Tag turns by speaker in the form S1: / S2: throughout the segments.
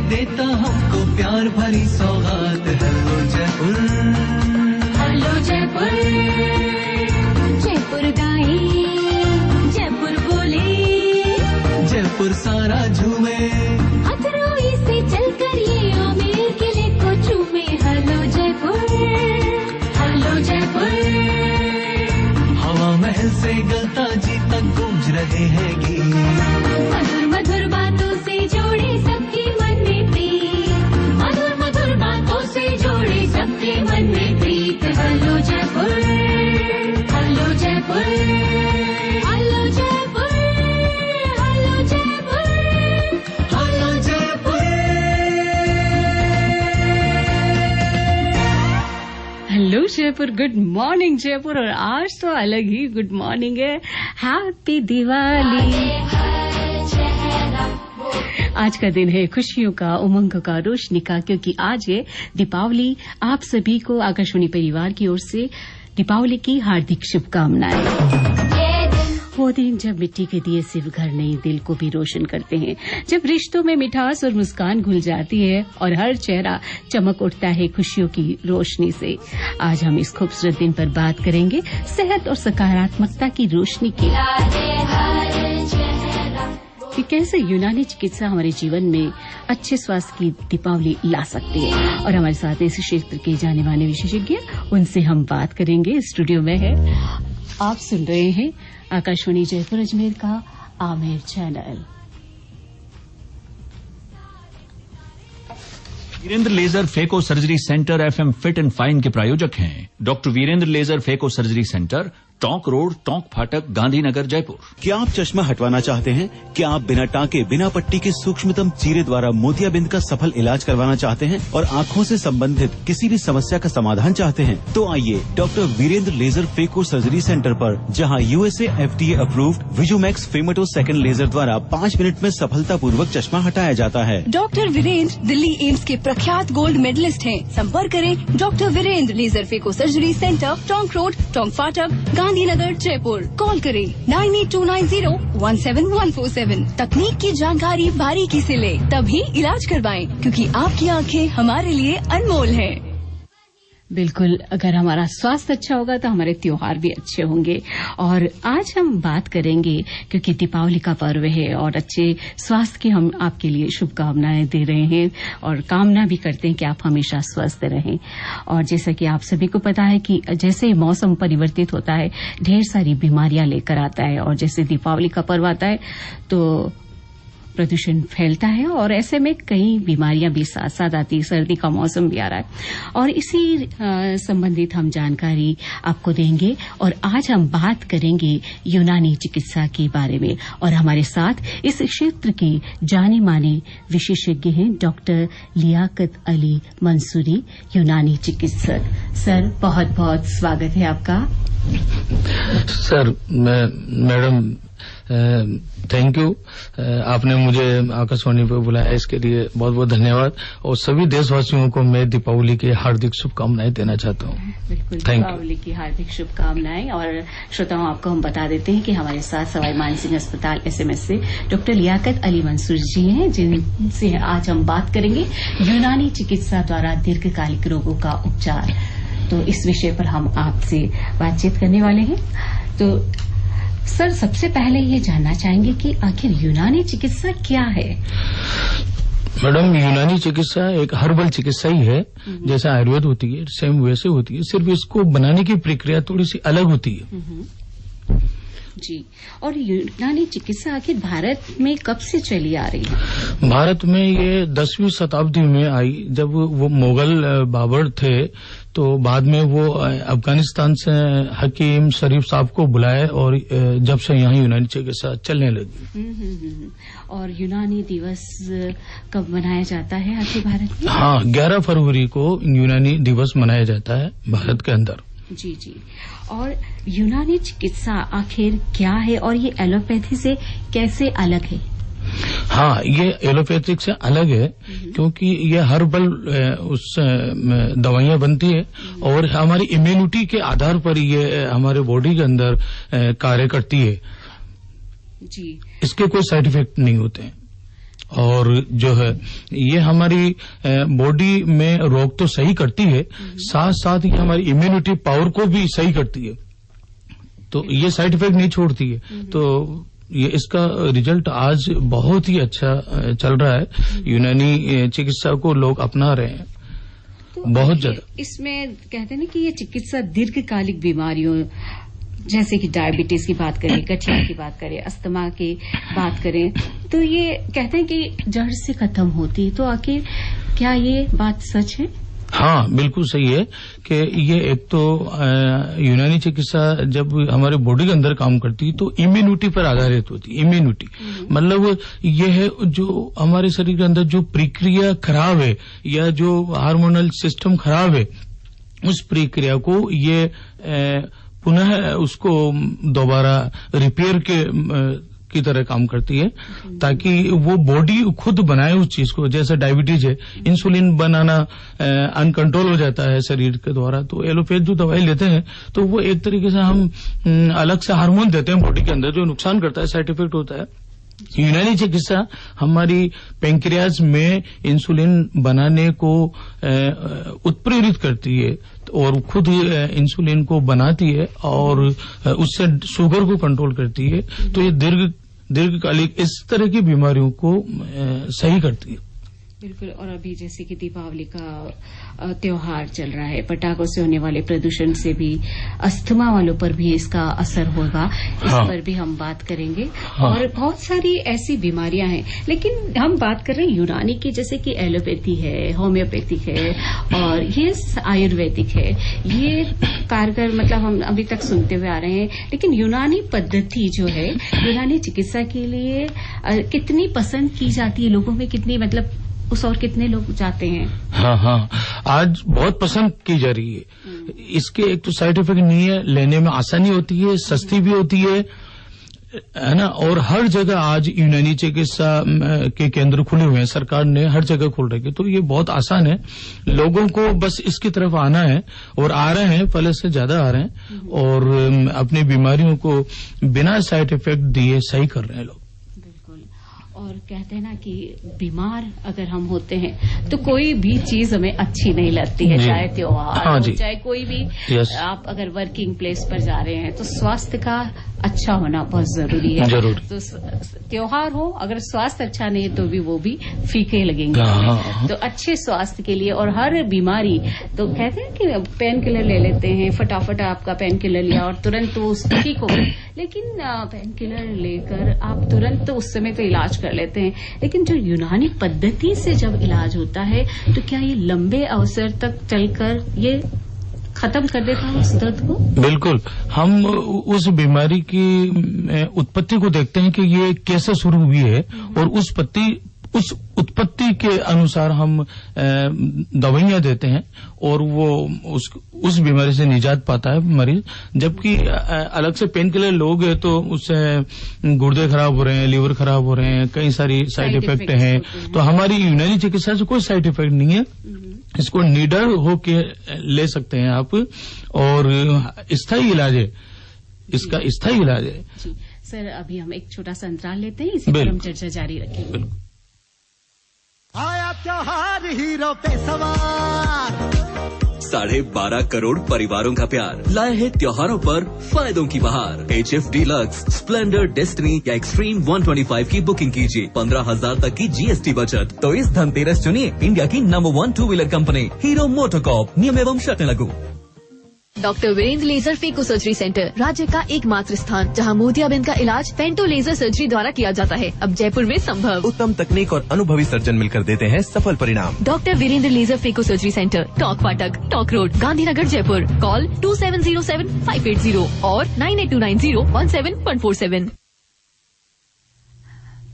S1: देता हमको प्यार भरी सौगात। Hello Jaipur, hello Jaipur.
S2: जयपुर गाए, जयपुर बोले,
S1: जयपुर सारा झूमे,
S2: हथरोई से चलकर ये आमेर किले को चूमे। Hello Jaipur, hello Jaipur.
S1: हवा महल से गलता जी तक गूंज रहे हैं गीत,
S2: मधुर मधुर बातों से जोड़े सबके मन में प्रीत, मधुर मधुर बातों से जोड़े सबके मन में प्रीत। Hello Jaipur, hello Jaipur, hello Jaipur, hello Jaipur,
S1: hello Jaipur.
S3: Hello Jaipur, good morning Jaipur. और आज तो अलग ही गुड मॉर्निंग है। हैप्पी दिवाली। आज का दिन है खुशियों का, उमंग का, रोशनी का, क्योंकि आज है दीपावली। आप सभी को आकाशवाणी परिवार की ओर से दीपावली की हार्दिक शुभकामनाएं। वो दिन जब मिट्टी के दिए सिर्फ घर नहीं दिल को भी रोशन करते हैं, जब रिश्तों में मिठास और मुस्कान घुल जाती है और हर चेहरा चमक उठता है खुशियों की रोशनी से। आज हम इस खूबसूरत दिन पर बात करेंगे सेहत और सकारात्मकता की रोशनी की, कि कैसे यूनानी चिकित्सा हमारे जीवन में अच्छे स्वास्थ्य की दीपावली ला सकती है। और हमारे साथ इस क्षेत्र के जाने माने विशेषज्ञ, उनसे हम बात करेंगे। स्टूडियो में है, आप सुन रहे हैं आकाशवाणी जयपुर अजमेर का Amer channel.
S4: Virendra laser phaco surgery centre FM fit and fine के प्रायोजक हैं। Doctor Virendra laser phaco surgery centre, Tonk road, Tonk फाटक, गांधीनगर, जयपुर।
S5: क्या आप चश्मा हटवाना चाहते हैं? क्या आप बिना टाँके, बिना पट्टी के सूक्ष्मतम चीरे द्वारा मोतियाबिंद का सफल इलाज करवाना चाहते हैं और आँखों से संबंधित किसी भी समस्या का समाधान चाहते हैं? तो आइए doctor Virendra laser phaco surgery centre पर, जहां USA FDA approved VisuMax femtosecond laser द्वारा 5 मिनट में सफलतापूर्वक चश्मा हटाया जाता है।
S6: डॉक्टर वीरेंद्र दिल्ली एम्स के प्रख्यात गोल्ड मेडलिस्ट हैं। संपर्क करें doctor Virendra laser phaco surgery centre, Tonk road, Tonk फाटक, गांधीनगर, जयपुर। कॉल करें 9829017147। तकनीक की जानकारी बारीकी से ले, तभी इलाज करवाएं, क्योंकि आपकी आंखें हमारे लिए अनमोल हैं।
S3: बिल्कुल, अगर हमारा स्वास्थ्य अच्छा होगा तो हमारे त्योहार भी अच्छे होंगे। और आज हम बात करेंगे, क्योंकि दीपावली का पर्व है और अच्छे स्वास्थ्य की हम आपके लिए शुभकामनाएं दे रहे हैं और कामना भी करते हैं कि आप हमेशा स्वस्थ रहें। और जैसा कि आप सभी को पता है कि जैसे मौसम परिवर्तित होता है, ढेर सारी बीमारियां लेकर आता है, और जैसे दीपावली का पर्व आता है तो प्रदूषण फैलता है और ऐसे में कई बीमारियां भी साथ साथ आती है। सर्दी का मौसम भी आ रहा है और इसी संबंधित हम जानकारी आपको देंगे। और आज हम बात करेंगे यूनानी चिकित्सा के बारे में, और हमारे साथ इस क्षेत्र के जाने माने विशेषज्ञ हैं डॉक्टर लियाकत अली मंसूरी, यूनानी चिकित्सक। सर, बहुत बहुत स्वागत है आपका।
S7: सर, मैडम थैंक यू, आपने मुझे आकाशवाणी पर बुलाया, इसके लिए बहुत बहुत धन्यवाद। और सभी देशवासियों को मैं दीपावली की हार्दिक शुभकामनाएं देना चाहता हूँ।
S3: बिल्कुल, दीपावली की हार्दिक शुभकामनाएं। और श्रोताओं, आपको हम बता देते हैं कि हमारे साथ सवाई मानसिंह अस्पताल SMS से डॉक्टर लियाकत अली मंसूर जी हैं, जिनसे आज हम बात करेंगे यूनानी चिकित्सा द्वारा दीर्घकालिक रोगों का उपचार। तो इस विषय पर हम आपसे बातचीत करने वाले हैं। तो सर, सबसे पहले ये जानना चाहेंगे कि आखिर यूनानी चिकित्सा क्या है?
S7: मैडम, यूनानी चिकित्सा एक हर्बल चिकित्सा ही है। जैसे आयुर्वेद होती है सेम वैसे होती है, सिर्फ इसको बनाने की प्रक्रिया थोड़ी सी अलग होती है।
S3: जी, और यूनानी चिकित्सा आखिर भारत में कब से चली आ रही है?
S7: भारत में ये 10वीं शताब्दी में आई, जब वो मुगल बाबर थे, तो बाद में वो अफगानिस्तान से हकीम शरीफ साहब को बुलाए और जब से यहाँ यूनानी चिकित्सा चलने लगी।
S3: और यूनानी दिवस कब मनाया जाता है आखिर भारत में?
S7: हाँ, 11 फरवरी को यूनानी दिवस मनाया जाता है भारत के अंदर।
S3: जी जी। और यूनानी चिकित्सा आखिर क्या है और ये एलोपैथी से कैसे अलग है?
S7: हाँ, ये एलोपैथिक से अलग है क्योंकि ये हर्बल उस दवाइयां बनती है और हमारी इम्यूनिटी के आधार पर ये हमारे बॉडी के अंदर कार्य करती है
S3: जी।
S7: इसके कोई साइड इफेक्ट नहीं होते हैं और जो है ये हमारी बॉडी में रोग तो सही करती है, साथ साथ ये हमारी इम्यूनिटी पावर को भी सही करती है, तो ये साइड इफेक्ट नहीं छोड़ती है। तो ये इसका रिजल्ट आज बहुत ही अच्छा चल रहा है, यूनानी चिकित्सा को लोग अपना रहे हैं
S3: तो
S7: बहुत ज्यादा।
S3: इसमें कहते हैं ना कि ये चिकित्सा दीर्घकालिक बीमारियों जैसे कि डायबिटीज की बात करें, गठिया की बात करें, अस्थमा की बात करें, तो ये कहते हैं कि जड़ से खत्म होती है, तो आखिर क्या ये बात सच है?
S7: हाँ, बिल्कुल सही है कि ये एक तो यूनानी चिकित्सा जब हमारे बॉडी के अंदर काम करती है तो इम्यूनिटी पर आधारित होती है। इम्यूनिटी मतलब ये है जो हमारे शरीर के अंदर जो प्रक्रिया खराब है या जो हार्मोनल सिस्टम खराब है उस प्रक्रिया को ये पुनः उसको दोबारा रिपेयर की तरह काम करती है ताकि वो बॉडी खुद बनाए उस चीज को। जैसे डायबिटीज है, इंसुलिन बनाना अनकंट्रोल हो जाता है शरीर के द्वारा, तो एलोपैथ जो दवाई लेते हैं तो वो एक तरीके से हम अलग से हार्मोन देते हैं बॉडी के अंदर जो नुकसान करता है, साइड इफेक्ट होता है। यूनानी चिकित्सा हमारी पैंक्रियाज में इंसुलिन बनाने को उत्प्रेरित करती है और खुद इंसुलिन को बनाती है और उससे शुगर को कंट्रोल करती है, तो ये दीर्घकालिक इस तरह की बीमारियों को सही करती है।
S3: बिल्कुल। और अभी जैसे कि दीपावली का त्योहार चल रहा है, पटाखों से होने वाले प्रदूषण से भी अस्थमा वालों पर भी इसका असर होगा, इस पर भी हम बात करेंगे। और बहुत सारी ऐसी बीमारियां हैं, लेकिन हम बात कर रहे हैं यूनानी की, जैसे कि एलोपैथी है, होम्योपैथिक है और ये आयुर्वेदिक है, ये कारगर मतलब हम अभी तक सुनते हुए आ रहे हैं। लेकिन यूनानी पद्धति जो है, यूनानी चिकित्सा के लिए कितनी पसंद की जाती है लोगों में, कितनी मतलब उस और कितने लोग जाते हैं?
S7: हाँ, आज बहुत पसंद की जा रही है। इसके एक तो साइड इफेक्ट नहीं है, लेने में आसानी होती है, सस्ती भी होती है ना, और हर जगह आज यूनानी चिकित्सा के केंद्र खुले हुए हैं, सरकार ने हर जगह खोल रखे, तो ये बहुत आसान है। लोगों को बस इसकी तरफ आना है और आ रहे हैं, पहले से ज्यादा आ रहे हैं और अपनी बीमारियों को बिना साइड इफेक्ट दिए सही कर रहे हैं लोग।
S3: और कहते हैं ना कि बीमार अगर हम होते हैं तो कोई भी चीज हमें अच्छी नहीं लगती है, चाहे त्योहार हो, चाहे कोई भी। आप अगर वर्किंग प्लेस पर जा रहे हैं तो स्वास्थ्य का अच्छा होना बहुत जरूरी है।
S7: जरूर।
S3: तो त्योहार हो, अगर स्वास्थ्य अच्छा नहीं है तो भी वो भी फीके लगेंगे। तो अच्छे स्वास्थ्य के लिए और हर बीमारी, तो कहते हैं कि पेन किलर ले लेते हैं, फटाफट आपका पेन किलर लिया और तुरंत वो ठीक हो गए, लेकिन पेन किलर लेकर आप तुरंत तो उस समय तो इलाज कर लेते हैं, लेकिन जो यूनानी पद्धति से जब इलाज होता है तो क्या ये लंबे अवसर तक चलकर ये खत्म कर देता है उस दर्द को?
S7: बिल्कुल। हम उस बीमारी की उत्पत्ति को देखते हैं कि ये कैसे शुरू हुई है और उस उत्पत्ति के अनुसार हम दवाइयां देते हैं और वो उस बीमारी से निजात पाता है मरीज। जबकि अलग से पेन किलर लोग हैं तो उससे गुर्दे खराब हो रहे हैं, लीवर खराब हो रहे हैं, कई सारी साइड इफेक्ट हैं। तो हमारी यूनानी चिकित्सा से कोई साइड इफेक्ट नहीं है, इसको निडर होके ले सकते हैं आप और स्थायी इलाज है, इसका स्थायी इलाज है।
S3: जी सर, अभी हम एक छोटा सा अंतराल लेते हैं, इसी पर हम चर्चा जारी रखेंगे।
S1: आया त्योहार हीरो पे सवार,
S8: 12.5 करोड़ परिवारों का प्यार लाए हैं त्योहारों पर फायदों की बहार। HF डीलक्स, स्प्लेंडर, डेस्टिनी या एक्सट्रीम 125 की बुकिंग कीजिए, 15,000 तक की GST बचत। तो इस धनतेरस चुनिए इंडिया की number 1 2 wheeler company Hero MotoCorp. नियम एवं शर्तें लागू।
S9: Doctor Virendra laser phaco surgery centre, राज्य का एकमात्र स्थान जहां मोतियाबिंद का इलाज पेंटो लेजर सर्जरी द्वारा किया जाता है, अब जयपुर में संभव।
S10: उत्तम तकनीक और अनुभवी सर्जन मिलकर देते हैं सफल परिणाम।
S9: Doctor Virendra laser phaco surgery centre, Tonk Phatak, Tonk road, Gandhinagar, Jaipur. Call 2707-580 और 9829017147।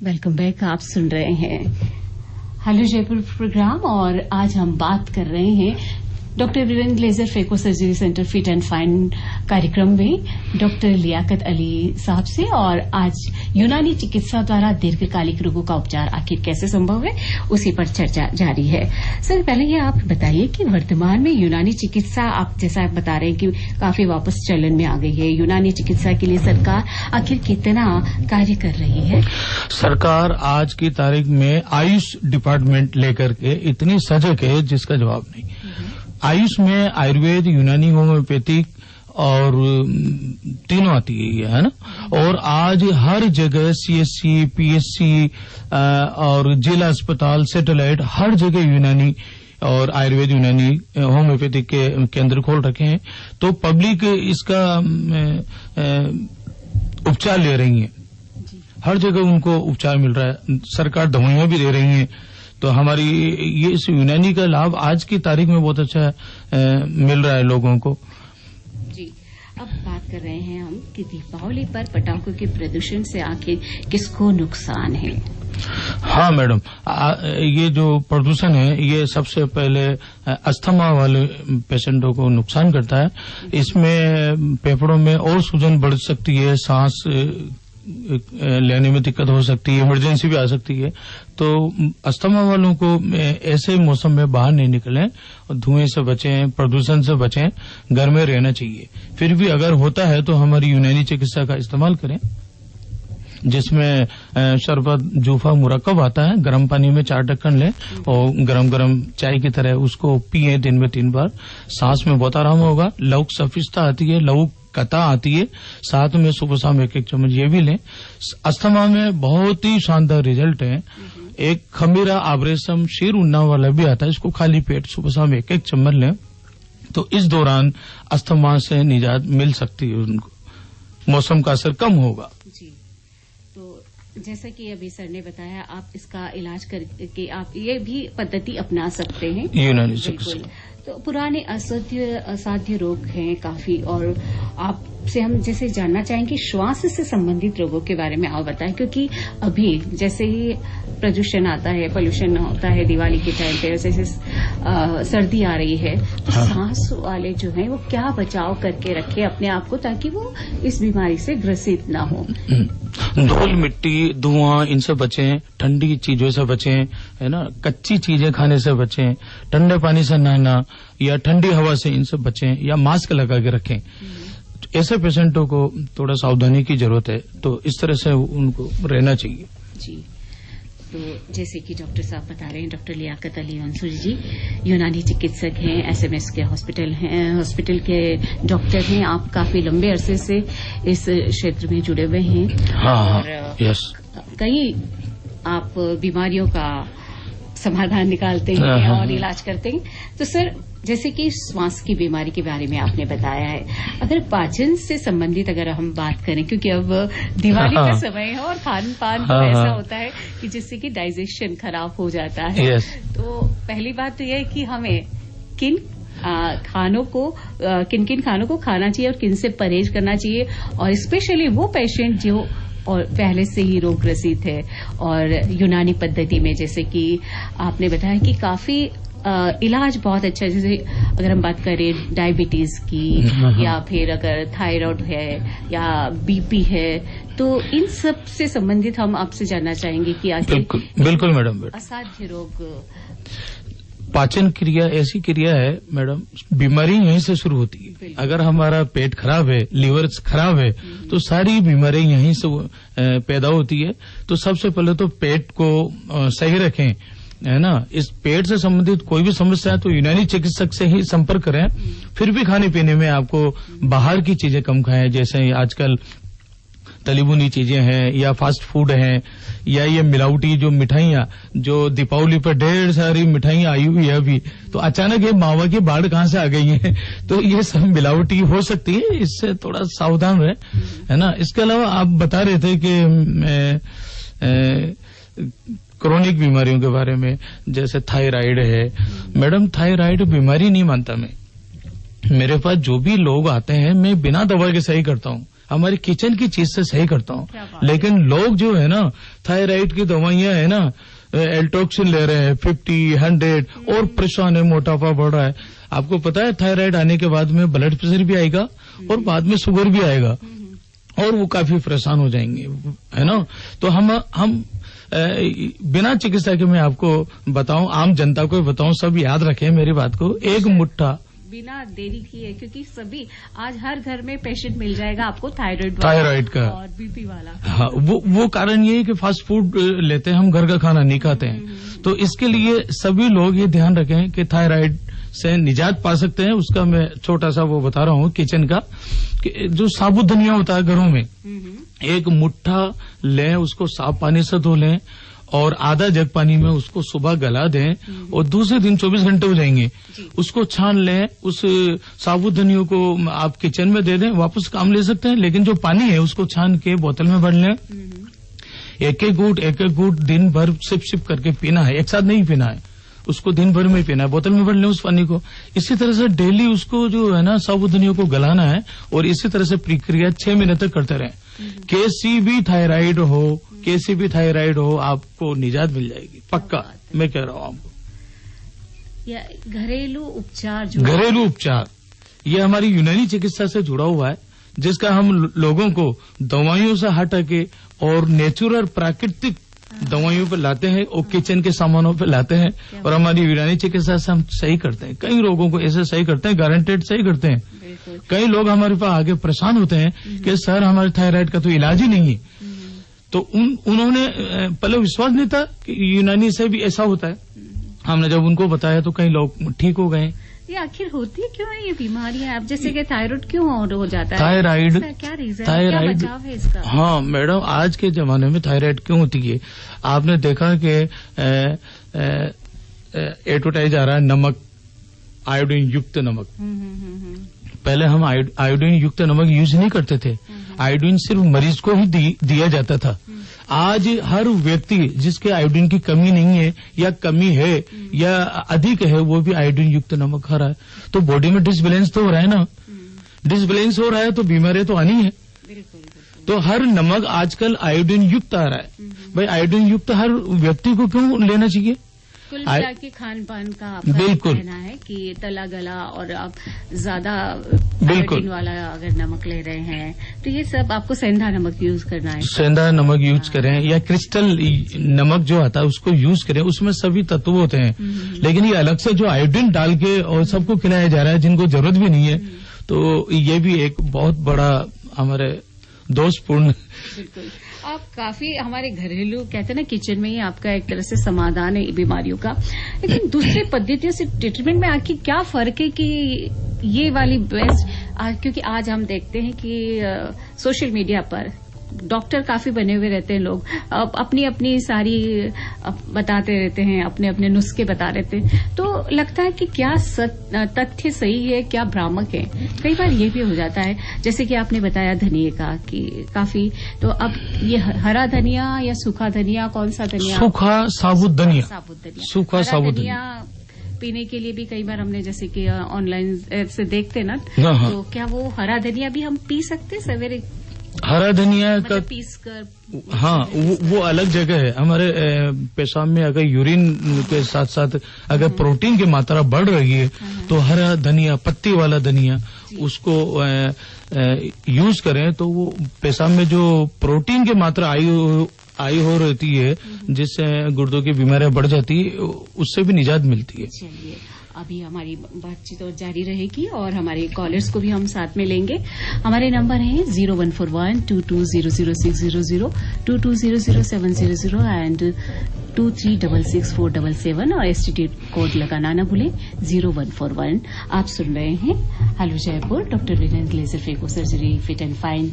S3: Welcome back. आप सुन रहे हैं हेलो जयपुर प्रोग्राम और आज हम बात कर रहे हैं doctor Virendra laser phaco surgery centre fit and fine कार्यक्रम में डॉक्टर लियाकत अली साहब से, और आज यूनानी चिकित्सा द्वारा दीर्घकालिक रोगों का उपचार आखिर कैसे संभव है उसी पर चर्चा जारी है। सर, पहले ये आप बताइए कि वर्तमान में यूनानी चिकित्सा, आप जैसा आप बता रहे हैं कि काफी वापस चलन में आ गई है, यूनानी चिकित्सा के लिए सरकार आखिर कितना कार्य कर रही है?
S7: सरकार आज की तारीख में आयुष डिपार्टमेंट लेकर के इतनी सजग है जिसका जवाब नहीं। आयुष में आयुर्वेद, यूनानी, होम्योपैथिक और तीनों आती है ना। और आज हर जगह सीएससी, पीएससी और जिला अस्पताल, सैटेलाइट, हर जगह यूनानी और आयुर्वेद, यूनानी, होम्योपैथिक के केंद्र खोल रखे हैं। तो पब्लिक इसका उपचार ले रही है, हर जगह उनको उपचार मिल रहा है, सरकार दवाइयां भी दे रही है। तो हमारी ये इस यूनानी का लाभ आज की तारीख में बहुत अच्छा मिल रहा है लोगों को।
S3: जी, अब बात कर रहे हैं हम कि दीपावली पर पटाखों के प्रदूषण से आखिर किसको नुकसान है?
S7: हाँ मैडम, ये जो प्रदूषण है ये सबसे पहले अस्थमा वाले पेशेंटों को नुकसान करता है। इसमें फेफड़ों में और सूजन बढ़ सकती है, सांस लेने में दिक्कत हो सकती है, इमरजेंसी भी आ सकती है। तो अस्थमा वालों को ऐसे मौसम में बाहर नहीं निकलें, धुएं से बचें, प्रदूषण से बचें, घर में रहना चाहिए। फिर भी अगर होता है तो हमारी यूनानी चिकित्सा का इस्तेमाल करें, जिसमें शरबत, जूफा, मुरक्कब आता है। गर्म पानी में 4 ढक्कन लें और गरम गरम चाय की तरह उसको पिए दिन में 3 बार। सांस में बहुत आराम होगा। लौक सफिस्ता आती है, लौक कता आती है, साथ में सुबह शाम 1-1 चम्मच ये भी लें। अस्थमा में बहुत ही शानदार रिजल्ट है। एक खमीरा आब्रेसम शीर उन्ना वाला भी आता है, इसको खाली पेट सुबह शाम 1-1 चम्मच लें तो इस दौरान अस्थमा से निजात मिल सकती है उनको, मौसम का असर कम होगा।
S3: जी, तो जैसा कि अभी सर ने बताया, आप इसका इलाज करके आप ये भी पद्धति अपना सकते हैं,
S7: यूनानी चिकित्सा।
S3: तो पुराने असाध्य रोग हैं काफी, और आपसे हम जैसे जानना चाहेंगे श्वास से संबंधित रोगों के बारे में आप बताएं, क्योंकि अभी जैसे ही प्रदूषण आता है, पोल्यूशन होता है दिवाली के टाइम पे, जैसे सर्दी आ रही है, तो सांस वाले जो हैं वो क्या बचाव करके रखे अपने आप को ताकि वो इस बीमारी से ग्रसित ना हो?
S7: धूल, मिट्टी, धुआं, इनसे बचें, ठंडी चीजों से बचें, है ना, कच्ची चीजें खाने से बचें, ठंडे पानी से नहाना या ठंडी हवा से इनसे बचें, या मास्क लगा के रखें। ऐसे पेशेंटों को थोड़ा सावधानी की जरूरत है, तो इस तरह से उनको रहना चाहिए।
S3: जी, तो जैसे कि डॉक्टर साहब बता रहे हैं, डॉक्टर लियाकत अली मंसूरी जी यूनानी चिकित्सक हैं, एसएमएस के हॉस्पिटल के डॉक्टर हैं। आप काफी लंबे अरसे से इस क्षेत्र में जुड़े हुए हैं।
S7: हाँ,
S3: और
S7: यस, कई
S3: आप बीमारियों का समाधान निकालते हैं और इलाज करते हैं। तो सर, जैसे कि श्वास की बीमारी के बारे में आपने बताया है, अगर पाचन से संबंधित अगर हम बात करें, क्योंकि अब दिवाली का समय है और खान पान तो ऐसा होता है कि जिससे कि डाइजेशन खराब हो जाता है। तो पहली बात तो यह है कि हमें किन खानों को खाना चाहिए और किन से परहेज करना चाहिए, और स्पेशली वो पेशेंट जो और पहले से ही रोग ग्रसित है। और यूनानी पद्धति में जैसे कि आपने बताया कि काफी इलाज बहुत अच्छा, जैसे अगर हम बात करें डायबिटीज की, या फिर अगर थायराइड है या बीपी है, तो इन सब से संबंधित हम आपसे जानना चाहेंगे कि आखिर
S7: बिल्कुल मैडम,
S3: असाध्य रोग।
S7: पाचन क्रिया ऐसी क्रिया है मैडम, बीमारी यहीं से शुरू होती है। अगर हमारा पेट खराब है, लीवर खराब है, तो सारी बीमारी यहीं से पैदा होती है। तो सबसे पहले तो पेट को सही रखें, है ना। इस पेट से संबंधित कोई भी समस्या है तो यूनानी चिकित्सक से ही संपर्क करें। फिर भी खाने पीने में आपको बाहर की चीजें कम खाएं, जैसे आजकल तली भुनी चीजें हैं या फास्ट फूड हैं, या ये मिलावटी जो मिठाइयां, जो दीपावली पर ढेर सारी मिठाइयां आई हुई है अभी, तो अचानक ये मावा की बाढ़ कहां से आ गई है, तो ये सब मिलावटी हो सकती है, इससे थोड़ा सावधान रहे, है ना। इसके अलावा आप बता रहे थे कि क्रोनिक बीमारियों के बारे में, जैसे थायराइड है। मैडम, थायराइड बीमारी नहीं मानता मैं। मेरे पास जो भी लोग आते हैं मैं बिना दवा के सही करता हूँ, हमारी किचन की चीज से सही करता हूँ। लेकिन लोग जो है ना, थायराइड की दवाइयां है ना, एल्टोक्सिन ले रहे हैं 50, 100 और परेशान है, मोटापा बढ़ रहा है। आपको पता है थायराइड आने के बाद में ब्लड प्रेशर भी आएगा और बाद में शुगर भी आएगा और वो काफी परेशान हो जाएंगे, है ना। तो हम बिना चिकित्सा के मैं आपको बताऊं, आम जनता को बताऊं, सब याद रखें मेरी बात को, एक मुट्ठा
S3: बिना देरी किए, क्योंकि सभी आज हर घर में पेशेंट मिल जाएगा आपको
S7: थायराइड का
S3: और बीपी वाला।
S7: हाँ, वो कारण ये है कि फास्ट फूड लेते हैं हम, घर का खाना नहीं खाते हैं। तो इसके लिए सभी लोग ये ध्यान रखें कि थायराइड से निजात पा सकते हैं। उसका मैं छोटा सा वो बता रहा हूँ किचन का, कि जो साबुत धनिया होता है घरों में, एक मुट्ठा लें, उसको साफ पानी से धो लें और आधा जग पानी में उसको सुबह गला दें और दूसरे दिन 24 घंटे हो जाएंगे, उसको छान लें। उस साबुत धनियों को आप किचन में दे दें, वापस काम ले सकते हैं, लेकिन जो पानी है उसको छान के बोतल में भर लें। एक एक घूंट दिन भर सिप करके पीना है, एक साथ नहीं पीना है, उसको दिन भर में पीना है, बोतल में भर लें उस पानी को। इसी तरह से डेली उसको जो है ना साबुत धनियों को गलाना है और इसी तरह से प्रक्रिया 6 महीने तक करते रहें। कैसी भी थायराइड हो आपको निजात मिल जाएगी, पक्का मैं कह रहा हूँ आपको।
S3: या घरेलू उपचार ये हमारी यूनानी चिकित्सा से जुड़ा हुआ है, जिसका हम लोगों को दवाइयों से हटा के और नेचुरल प्राकृतिक दवाइयों पे लाते हैं और किचन के सामानों पे लाते हैं और हमारी यूनानी चिकित्सा से हम सही करते हैं। कई रोगों को ऐसे सही करते हैं, गारंटेड सही करते हैं। कई लोग हमारे पास आगे परेशान होते हैं कि सर हमारे थायराइड का तो इलाज ही नहीं है। तो उन्होंने पहले विश्वास नहीं था कि यूनानी से भी ऐसा होता है। हमने जब उनको बताया तो कई लोग ठीक हो गए। ये आखिर होती क्यों है ये बीमारियां? अब जैसे कि थायराइड क्यों हो जाता है?
S7: थायराइड
S3: क्या रीजन है, क्या बचाव है इसका?
S7: हाँ मैडम, आज के जमाने में थायराइड क्यों होती है? आपने देखा कि एडवर्टाइज आ रहा है नमक, आयोडीन युक्त नमक। पहले हम आयोडीन युक्त नमक यूज नहीं करते थे, आयोडीन सिर्फ मरीज को ही दिया जाता था। आज हर व्यक्ति जिसके आयोडीन की कमी नहीं है या कमी है या अधिक है, वो भी आयोडीन युक्त नमक खा रहा है। तो बॉडी में डिसबैलेंस तो हो रहा है ना, डिसबैलेंस हो रहा है तो बीमारी तो आनी है। तो हर नमक आजकल आयोडीन युक्त आ रहा है। भाई आयोडीन युक्त हर व्यक्ति को क्यों लेना चाहिए?
S3: कुल मिला के खान पान का आपका कहना है कि तला गला और आप ज्यादा आयोडीन वाला अगर नमक ले रहे हैं तो ये सब आपको सेंधा नमक यूज करना है।
S7: सेंधा नमक यूज करें या क्रिस्टल नमक जो आता है उसको यूज करें, उसमें सभी तत्व होते हैं। लेकिन ये अलग से जो आयोडीन डाल के और सबको खिलाया जा रहा है जिनको जरूरत भी नहीं है, तो ये भी एक बहुत बड़ा हमारे दोषपूर्ण।
S3: बिल्कुल, आप काफी हमारे घरेलू कहते हैं ना किचन में ही आपका एक तरह से समाधान है बीमारियों का। लेकिन दूसरी पद्धतियों से ट्रीटमेंट में आखिर क्या फर्क है कि ये वाली बेस्ट? क्योंकि आज हम देखते हैं कि सोशल मीडिया पर डॉक्टर काफी बने हुए रहते हैं, लोग अपनी अपनी सारी बताते रहते हैं, अपने अपने नुस्खे बता रहते हैं। तो लगता है कि क्या तथ्य सही है, क्या भ्रामक है? कई बार ये भी हो जाता है, जैसे कि आपने बताया धनिया का कि काफी, तो अब ये हरा धनिया या सूखा धनिया, कौन सा धनिया?
S7: सूखा साबुत धनिया। सूखा साबुत
S3: धनिया पीने के लिए भी कई बार हमने जैसे कि ऑनलाइन से देखते ना, तो क्या वो हरा धनिया भी हम पी सकते सवेरे?
S7: हरा धनिया का
S3: पीस कर,
S7: हाँ वो अलग जगह है। हमारे पेशाब में अगर यूरिन के साथ साथ अगर प्रोटीन की मात्रा बढ़ रही है तो हरा धनिया, पत्ती वाला धनिया, उसको यूज करें तो वो पेशाब में जो प्रोटीन की मात्रा आई हो रहती है, जिससे गुर्दों की बीमारियां बढ़ जाती है, उससे भी निजात मिलती है।
S3: चलिए, अभी हमारी बातचीत और जारी रहेगी और हमारे कॉलर्स को भी हम साथ में लेंगे। हमारे नंबर है 0141220060, 22000700 एंड 23664777 और STD कोड लगाना न भूलें 0141। आप सुन रहे हैं hello Jaipur, doctor Virendra laser phaco surgery fit and fine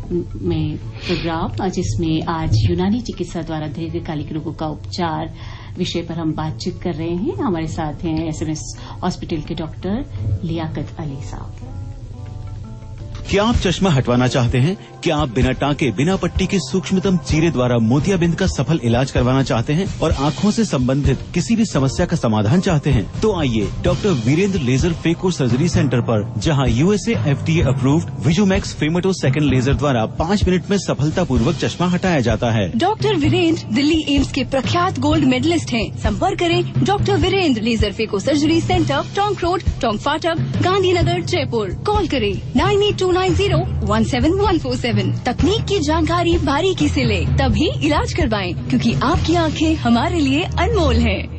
S3: में प्रोग्राम, जिसमें आज यूनानी चिकित्सा द्वारा दीर्घकालिक रोगों का उपचार विषय पर हम बातचीत कर रहे हैं। हमारे साथ हैं SMS हॉस्पिटल के डॉक्टर लियाकत अली साहब।
S5: क्या आप चश्मा हटवाना चाहते हैं? क्या आप बिना टाँके बिना पट्टी के सूक्ष्मतम चीरे द्वारा मोतियाबिंद का सफल इलाज करवाना चाहते हैं और आँखों से संबंधित किसी भी समस्या का समाधान चाहते हैं? तो आइए doctor Virendra laser phaco surgery centre पर, जहां USA FDA approved VisuMax femtosecond laser द्वारा 5 मिनट में सफलतापूर्वक चश्मा हटाया जाता है।
S6: डॉक्टर वीरेंद्र दिल्ली एम्स के प्रख्यात गोल्ड मेडलिस्ट हैं। संपर्क करें doctor Virendra laser phaco surgery centre, Tonk road, Tonk फाटक, गांधीनगर, जयपुर। कॉल करें 9829017147। तकनीक की जानकारी बारीकी से ले, तभी इलाज करवाएं, क्योंकि आपकी आंखें हमारे लिए अनमोल हैं।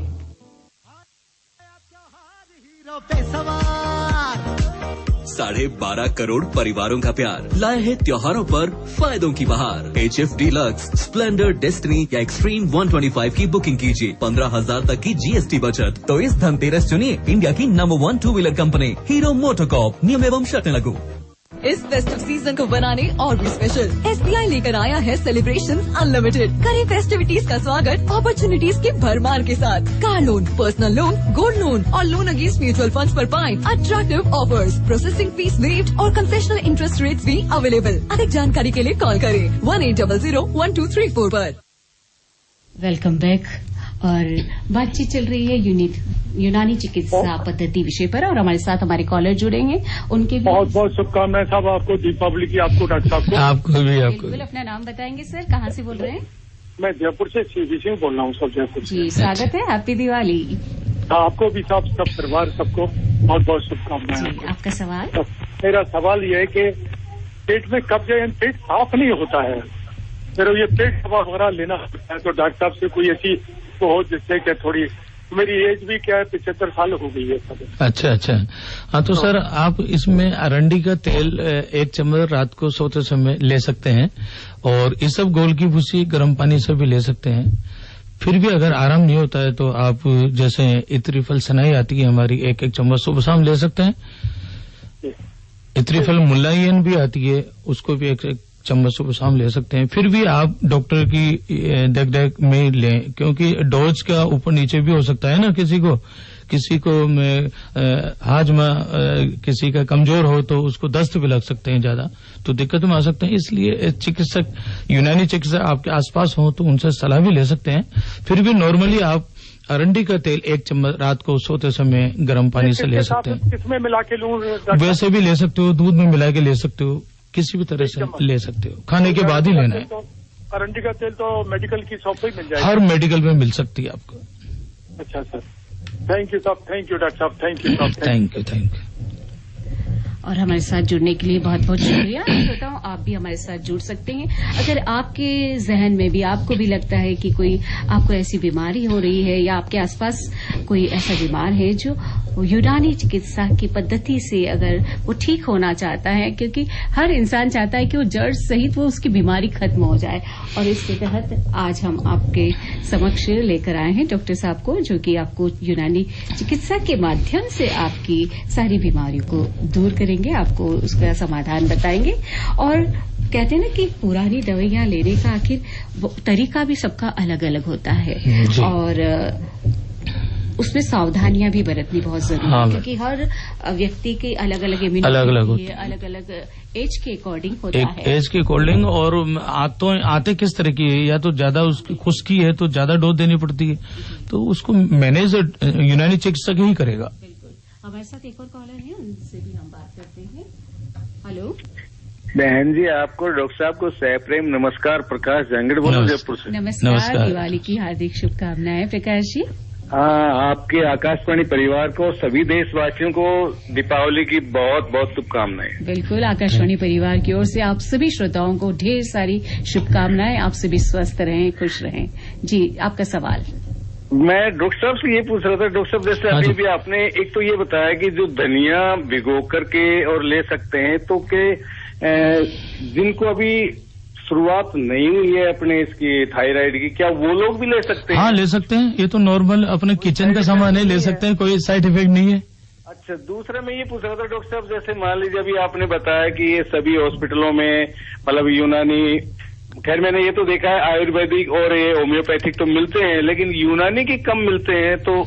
S8: 12.5 करोड़ परिवारों का प्यार लाए है त्योहारों पर फायदों की बहार। HF डीलक्स, स्प्लेंडर, डेस्टिनी या एक्सट्रीम 125 की बुकिंग कीजिए, 15,000 तक की GST बचत। तो इस धनतेरस चुनिए इंडिया की number 1 2 wheeler company Hero MotoCorp. नियम एवं शर्तें लागू।
S9: इस फेस्टिव सीजन को बनाने और भी स्पेशल SBI लेकर आया है सेलिब्रेशन अनलिमिटेड। करें फेस्टिविटीज का स्वागत अपॉर्चुनिटीज की भरमार के साथ। Car loan, personal loan, gold loan और लोन अगेंस्ट म्यूचुअल फंड्स पर पाएं attractive offers, processing fees waived और कंसेशनल इंटरेस्ट रेट्स भी अवेलेबल। अधिक जानकारी के लिए कॉल करें 1800-1234 पर।
S3: Welcome back. और बातचीत चल रही है यूनानी चिकित्सा पद्धति विषय पर, और हमारे साथ हमारे कॉलर जुड़ेंगे। उनके
S11: बहुत बहुत शुभकामनाएं साहब आपको, दीपावली की आपको, डॉक्टर साहब को।
S7: आपको भी।
S3: बिल्कुल, अपना नाम बताएंगे सर, कहाँ से बोल रहे हैं?
S11: मैं जयपुर से CV सिंह बोल रहा हूँ सर, जयपुर
S3: जी। स्वागत है, हैप्पी दिवाली।
S11: आपको भी साहब, सब परिवार सबको बहुत बहुत शुभकामनाएं।
S3: आपका सवाल?
S11: मेरा सवाल ये है कि पेट में कब्ज है, पेट साफ नहीं होता है, मेरा ये पेट दवा वगैरह लेना होता है, तो डॉक्टर साहब से कोई ऐसी तो हो जिससे क्या, थोड़ी मेरी एज भी क्या है 75 साल हो गई है सर।
S7: अच्छा। हाँ, तो सर आप इसमें अरंडी का तेल 1 चम्मच रात को सोते समय ले सकते हैं, और इसब गोल की भूसी गर्म पानी से भी ले सकते हैं। फिर भी अगर आराम नहीं होता है तो आप जैसे इत्रिफल सनाई आती है हमारी, 1-1 चम्मच सुबह शाम ले सकते हैं। इत्रिफल मुलायन भी आती है, उसको भी 1 चम्मच सुबह शाम ले सकते हैं। फिर भी आप डॉक्टर की देख में लें, क्योंकि डोज का ऊपर नीचे भी हो सकता है ना। किसी को हाजमा किसी का कमजोर हो तो उसको दस्त भी लग सकते हैं ज्यादा, तो दिक्कत में आ सकते हैं। इसलिए चिकित्सक, यूनानी चिकित्सक आपके आसपास हो तो उनसे सलाह भी ले सकते हैं। फिर भी नॉर्मली आप अरंडी का तेल 1 चम्मच रात को सोते समय गर्म पानी से ले सकते हैं।
S11: किसमें मिला के लूं?
S7: वैसे भी ले सकते हो, दूध में मिला के ले सकते हो, किसी भी तरह से ले सकते हो, खाने के बाद ही लेना है।
S11: अरंडी का तेल तो मेडिकल की शॉप पे मिल जाएगा?
S7: हर मेडिकल में मिल सकती है आपको।
S11: अच्छा सर, थैंक यू साहब, थैंक यू डॉक्टर साहब, थैंक यू साहब,
S7: थैंक यू।
S3: और हमारे साथ जुड़ने के लिए बहुत बहुत शुक्रिया। बताऊं, आप भी हमारे साथ जुड़ सकते हैं। अगर आपके जहन में भी, आपको भी लगता है कि कोई आपको ऐसी बीमारी हो रही है, या आपके आसपास कोई ऐसा बीमार है जो यूनानी चिकित्सा की पद्धति से अगर वो ठीक होना चाहता है, क्योंकि हर इंसान चाहता है कि वो जड़ सहित वो उसकी बीमारी खत्म हो जाए, और इसके तहत आज हम आपके समक्ष लेकर आए हैं डॉक्टर साहब को, जो कि आपको यूनानी चिकित्सा के माध्यम से आपकी सारी बीमारियों को दूर करेंगे, आपको उसका समाधान बताएंगे। और कहते हैं ना कि पुरानी दवाइयां लेने का आखिर तरीका भी सबका अलग अलग होता है, और उसमें सावधानियां भी बरतनी बहुत जरूरी है, क्योंकि हर व्यक्ति के अलग अलग इम्यूनिटी अलग अलग एज के अकॉर्डिंग होता है।
S7: एज के अकॉर्डिंग, और आते किस तरह की है, या तो ज्यादा उसकी खुश्की है तो ज्यादा डोज देनी पड़ती है, तो उसको मैनेज यूनानी चिकित्सक ही करेगा।
S3: बिल्कुल। हमारे साथ एक और कॉलर है, उनसे भी हम बात करते हैं। हेलो
S12: बहन जी, आपको डॉक्टर साहब को सप्रेम नमस्कार। प्रकाश जंगड़ बोलो जयपुर से।
S3: नमस्कार। दिवाली की हार्दिक शुभकामनाएं प्रकाश जी।
S12: हाँ, आपके आकाशवाणी परिवार को, सभी देशवासियों को दीपावली की बहुत बहुत शुभकामनाएं।
S3: बिल्कुल, आकाशवाणी परिवार की ओर से आप सभी श्रोताओं को ढेर सारी शुभकामनाएं। आप सभी स्वस्थ रहें, खुश रहें। जी, आपका सवाल।
S12: मैं डॉक्टर साहब से ये पूछ रहा था, डॉक्टर साहब जैसे अभी भी आपने एक तो ये बताया कि जो धनिया भिगो करके और ले सकते हैं, तो के जिनको अभी शुरुआत नहीं हुई है अपने इसकी थायराइड की, क्या वो लोग भी ले सकते हैं?
S7: हाँ, ले सकते हैं। ये तो नॉर्मल अपने किचन का सामान है, ले सकते हैं, कोई साइड इफेक्ट नहीं है।
S12: अच्छा, दूसरा मैं ये पूछ रहा था डॉक्टर साहब, जैसे मान लीजिए अभी आपने बताया कि ये सभी हॉस्पिटलों में मतलब यूनानी, खैर मैंने ये तो देखा है आयुर्वेदिक और ये होम्योपैथिक तो मिलते हैं, लेकिन यूनानी के कम मिलते हैं, तो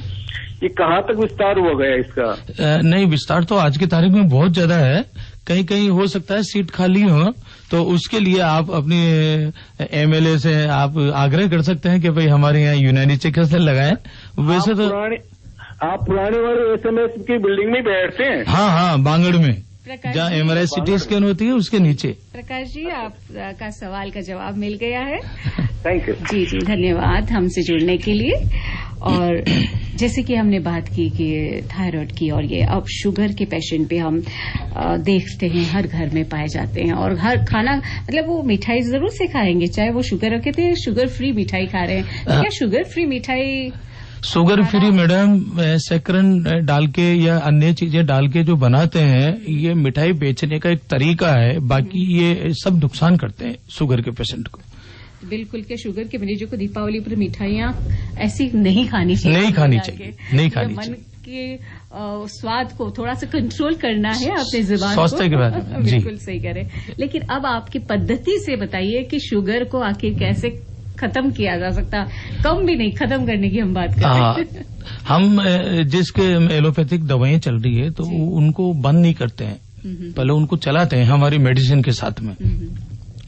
S12: ये कहाँ तक विस्तार हो गया इसका?
S7: नहीं, विस्तार तो आज की तारीख में बहुत ज्यादा है, कहीं कहीं हो सकता है सीट खाली हो, तो उसके लिए आप अपनी एमएलए से आप आग्रह कर सकते हैं कि भाई हमारे यहाँ यूनानी चिकित्सालय लगाएं। वैसे तो
S12: आप पुराने वाले SMS की बिल्डिंग में बैठते हैं?
S7: हाँ, बांगड़ में, जहाँ MRI CT स्कैन होती है उसके नीचे।
S3: प्रकाश जी, आपका सवाल का जवाब मिल गया है।
S12: Thank you.
S3: जी, धन्यवाद हमसे जुड़ने के लिए। और जैसे कि हमने बात की कि थायराइड की, और ये अब शुगर के पेशेंट पे हम देखते हैं हर घर में पाए जाते हैं, और हर खाना मतलब वो मिठाई जरूर से खाएंगे, चाहे वो शुगर रखे थे, शुगर फ्री मिठाई खा रहे हैं। क्या शुगर फ्री मिठाई
S7: शुगर फ्री मैडम सैकरन डाल के या अन्य चीजें डाल के जो बनाते हैं, ये मिठाई बेचने का एक तरीका है, बाकी ये सब नुकसान करते हैं शुगर के पेशेंट को।
S3: बिल्कुल के शुगर के मरीजों को दीपावली पर मिठाइयाँ ऐसी नहीं खानी चाहिए,
S7: नहीं खानी चाहिए।
S3: मन के स्वाद को थोड़ा सा कंट्रोल करना है अपने जुबान को।
S7: स्वास्थ्य के बारे में
S3: बिल्कुल सही करें। लेकिन अब आपकी पद्धति से बताइए कि शुगर को आखिर कैसे खत्म किया जा सकता, कम भी नहीं, खत्म करने की हम बात कर रहे हैं।
S7: हम जिसके एलोपैथिक दवाएं चल रही है तो उनको बंद नहीं करते हैं, पहले उनको चलाते हैं हमारी मेडिसिन के साथ में।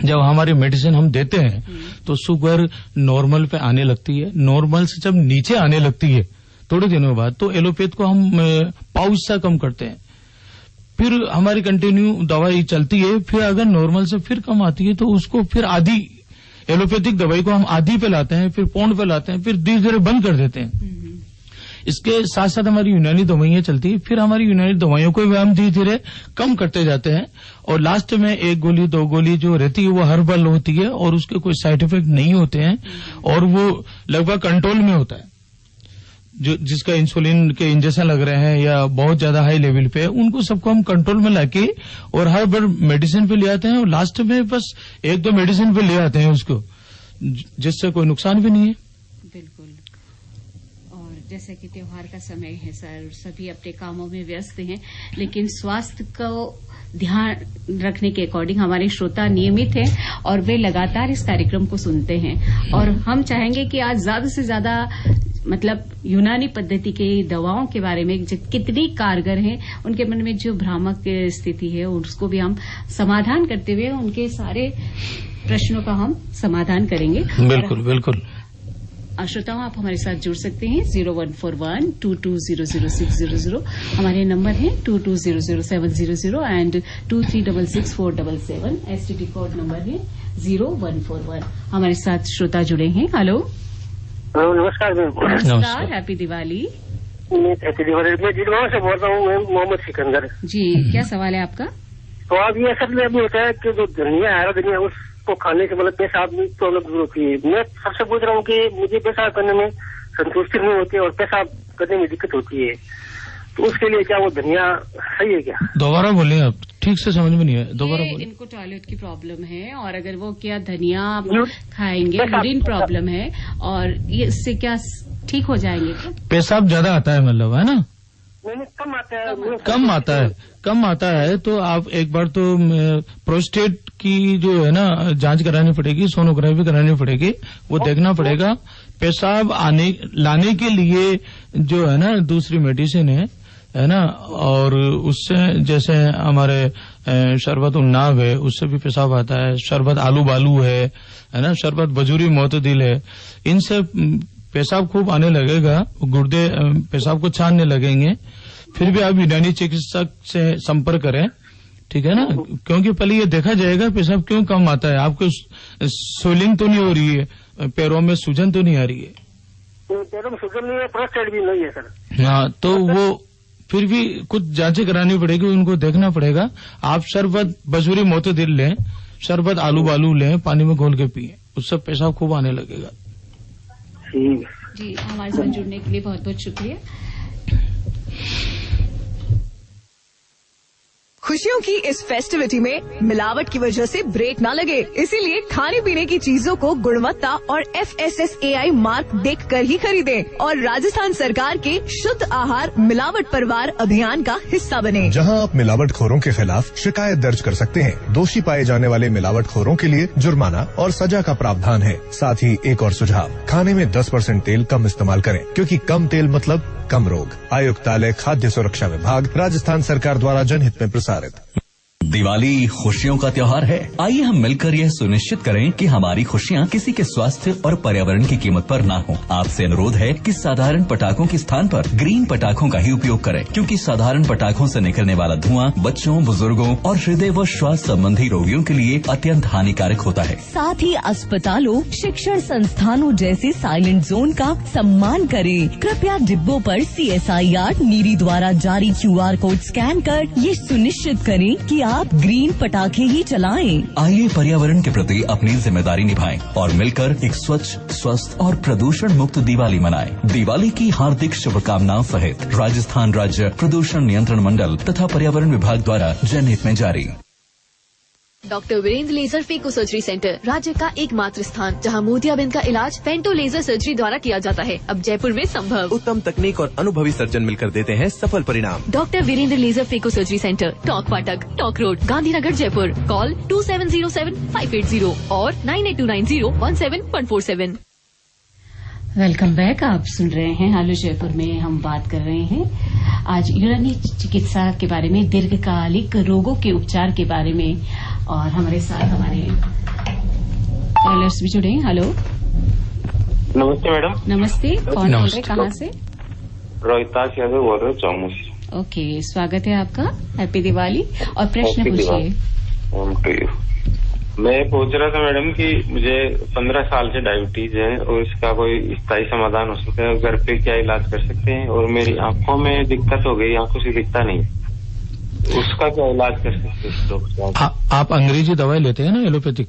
S7: जब हमारी मेडिसिन हम देते हैं तो शुगर नॉर्मल पे आने लगती है, नॉर्मल से जब नीचे आने लगती है थोड़े दिनों बाद, तो एलोपैथ को हम पाउच सा कम करते हैं। फिर हमारी कंटिन्यू दवाई चलती है, फिर अगर नॉर्मल से फिर कम आती है तो उसको फिर आधी एलोपैथिक दवाई को हम आधी पे लाते हैं, फिर पौंड पे लाते हैं, फिर धीरे धीरे बंद कर देते हैं। इसके साथ साथ हमारी यूनानी दवाइयां चलती है, फिर हमारी यूनानी दवाइयों को भी हम धीरे धीरे कम करते जाते हैं, और लास्ट में 1 गोली 2 गोली जो रहती है वो हर्बल होती है, और उसके कोई साइड इफेक्ट नहीं होते हैं, और वो लगभग कंट्रोल में होता है। जो जिसका इंसुलिन के इंजेक्शन लग रहे हैं या बहुत ज्यादा हाई लेवल पे, उनको सबको हम कंट्रोल में लाके और हर बार मेडिसिन पे ले आते हैं, और लास्ट में बस 1-2 मेडिसिन पे ले आते हैं उसको, जिससे कोई नुकसान भी नहीं है।
S3: बिल्कुल। और जैसे कि त्योहार का समय है सर, सभी अपने कामों में व्यस्त हैं, लेकिन स्वास्थ्य को ध्यान रखने के अकॉर्डिंग हमारे श्रोता नियमित हैं और वे लगातार इस कार्यक्रम को सुनते हैं, और हम चाहेंगे कि आज ज्यादा से ज्यादा मतलब यूनानी पद्धति के दवाओं के बारे में कितनी कारगर हैं, उनके मन में जो भ्रामक स्थिति है उसको भी हम समाधान करते हुए उनके सारे प्रश्नों का हम समाधान करेंगे।
S7: बिल्कुल।
S3: श्रोताओं, आप हमारे साथ जुड़ सकते हैं 014122000600। हमारे नंबर हैं 22000700 एंड 23664777। STD कोड नंबर है 0141। हमारे साथ श्रोता जुड़े हैं। हेलो,
S12: नमस्कार मैम।
S3: नमस्कार, हैप्पी दिवाली।
S12: हैप्पी दिवाली। मैं जिलवा से बोल रहा हूँ मैम, मोहम्मद सिकंदर
S3: जी। क्या सवाल है आपका?
S12: तो अब ये असल में अभी होता है कि जो धनिया है, धनिया उसको खाने से मतलब पेशाब में प्रॉब्लम दूर होती है। मैं सबसे पूछ रहा हूँ कि मुझे पेशाब करने में संतुष्टि नहीं होती और पेशाब करने में दिक्कत होती है, तो उसके लिए क्या वो धनिया सही है क्या? दोबारा
S7: बोलिए आप, ठीक से समझ में नहीं है, दोबारा बोलिए।
S3: इनको टॉयलेट की प्रॉब्लम है, और अगर वो क्या धनिया खाएंगे, यूरिन प्रॉब्लम है, और ये इससे क्या ठीक हो जाएंगे?
S7: पेशाब ज्यादा आता है मतलब, है ना?
S12: कम
S7: आता है तो आप एक बार तो प्रोस्टेट की जो है ना जांच करानी पड़ेगी, सोनोग्राफी करानी पड़ेगी, वो देखना पड़ेगा। पेशाब लाने के लिए जो है ना दूसरी मेडिसिन है ना, और उससे जैसे हमारे शरबत उन्नाव है, उससे भी पेशाब आता है, शरबत आलू बालू है ना, शरबत बजूरी मोतदिल है, इनसे पेशाब खूब आने लगेगा, गुर्दे पेशाब को छानने लगेंगे। फिर भी आप यूनानी चिकित्सक से संपर्क करें, ठीक है ना, क्योंकि पहले ये देखा जाएगा पेशाब क्यों कम आता है। आपको स्वेलिंग तो नहीं हो रही है, पैरों में सूजन तो नहीं आ रही है?
S12: पैरों में सूजन नहीं है, प्रोस्टेट भी नहीं है सर।
S7: हाँ, तो वो फिर भी कुछ जांचें करानी पड़ेगी, उनको देखना पड़ेगा। आप शरबत बजूरी मोतदिल लें, शरबत आलू बालू लें, पानी में घोल के पिए, उससे पेशाब खूब आने लगेगा।
S3: जी, हमारे साथ जुड़ने के लिए बहुत बहुत शुक्रिया।
S9: खुशियों की इस फेस्टिविटी में मिलावट की वजह से ब्रेक ना लगे, इसीलिए खाने पीने की चीजों को गुणवत्ता और FSSAI मार्क देखकर ही खरीदें और राजस्थान सरकार के शुद्ध आहार मिलावट परवार अभियान का हिस्सा बने,
S13: जहां आप मिलावटखोरों के खिलाफ शिकायत दर्ज कर सकते हैं। दोषी पाए जाने वाले मिलावटखोरों के लिए जुर्माना और सजा का प्रावधान है। साथ ही एक और सुझाव, खाने में 10% तेल कम इस्तेमाल करें, क्योंकि कम तेल मतलब कम रोग। आयुक्तालय खाद्य सुरक्षा विभाग, राजस्थान सरकार द्वारा जनहित में प्रसारित।
S8: दिवाली खुशियों का त्योहार है। आइए हम मिलकर यह सुनिश्चित करें कि हमारी खुशियाँ किसी के स्वास्थ्य और पर्यावरण की कीमत पर ना हो। आपसे अनुरोध है कि साधारण पटाखों के स्थान पर ग्रीन पटाखों का ही उपयोग करें, क्योंकि साधारण पटाखों से निकलने वाला धुआं बच्चों, बुजुर्गों और हृदय व श्वास संबंधी रोगियों के लिए अत्यंत हानिकारक होता है।
S9: साथ ही अस्पतालों, शिक्षण संस्थानों जैसे साइलेंट जोन का सम्मान करें। कृपया डिब्बों पर CSIR नीरी द्वारा जारी QR कोड स्कैन कर ये सुनिश्चित करें कि आप ग्रीन पटाखे ही चलाएं।
S8: आइए पर्यावरण के प्रति अपनी जिम्मेदारी निभाएं और मिलकर एक स्वच्छ, स्वस्थ और प्रदूषण मुक्त दिवाली मनाएं। दिवाली की हार्दिक शुभकामनाओं सहित राजस्थान राज्य प्रदूषण नियंत्रण मंडल तथा पर्यावरण विभाग द्वारा जनहित में जारी।
S14: Doctor Virendra laser phaco surgery centre, राज्य का एकमात्र स्थान जहां मोतियाबिंद का इलाज फेंटो लेजर सर्जरी द्वारा किया जाता है, अब जयपुर में संभव।
S10: उत्तम तकनीक और अनुभवी सर्जन मिलकर देते हैं सफल परिणाम।
S14: Doctor Virendra laser phaco surgery centre, Tonk Phatak, Tonk road, Gandhinagar, Jaipur. Call 2707-580 और 9829017147।
S3: Welcome back. आप सुन रहे हैं हेलो जयपुर में हम बात कर रहे हैं आज यूनानी चिकित्सा के बारे में, दीर्घकालिक रोगों के उपचार के बारे में, और हमारे साथ हमारे कॉलर्स भी जुड़े हैं। हेलो,
S15: नमस्ते मैडम।
S3: नमस्ते, कौन बोल रहे, कहाँ से?
S15: रोहितास यादव बोल रहे चौमू से।
S3: ओके, स्वागत है आपका। हैप्पी दिवाली। और प्रश्न पूछिए।
S15: मैं पूछ रहा था मैडम कि मुझे 15 साल से डायबिटीज है और इसका कोई स्थायी समाधान हो सकता है? घर पे क्या इलाज कर सकते हैं? और मेरी आंखों में दिक्कत हो गई, आंखों से दिखता नहीं, उसका क्या इलाज कर सकते हैं डॉक्टर?
S7: आप अंग्रेजी दवाई लेते हैं ना, एलोपैथिक?